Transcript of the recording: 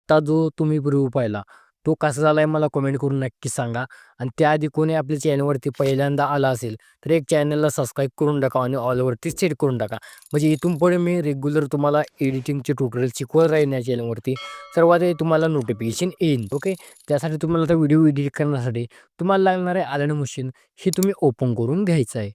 आता जो तुम्ही रिव्ह्यू पाहिला तो कसा झालाय मला कमेंट करून नक्की सांगा. आणि त्याआधी कोणी आपल्या चॅनलवरती पहिल्यांदा आला असेल तर एक चॅनलला सबस्क्राईब करून टाका आणि ऑलवरती सेट करून टाका. म्हणजे इथून पुढे मी रेग्युलर तुम्हाला एडिटिंगचे ट्युटोरियल शिकवत राहीन या चॅनलवरती. सर्वात आधी तुम्हाला नोटिफिकेशन येईल. ओके, त्यासाठी तुम्हाला आता व्हिडिओ एडिट करण्यासाठी तुम्हाला लागणार आहे आयलँड मशीन, ही तुम्ही ओपन करून घ्यायचं आहे.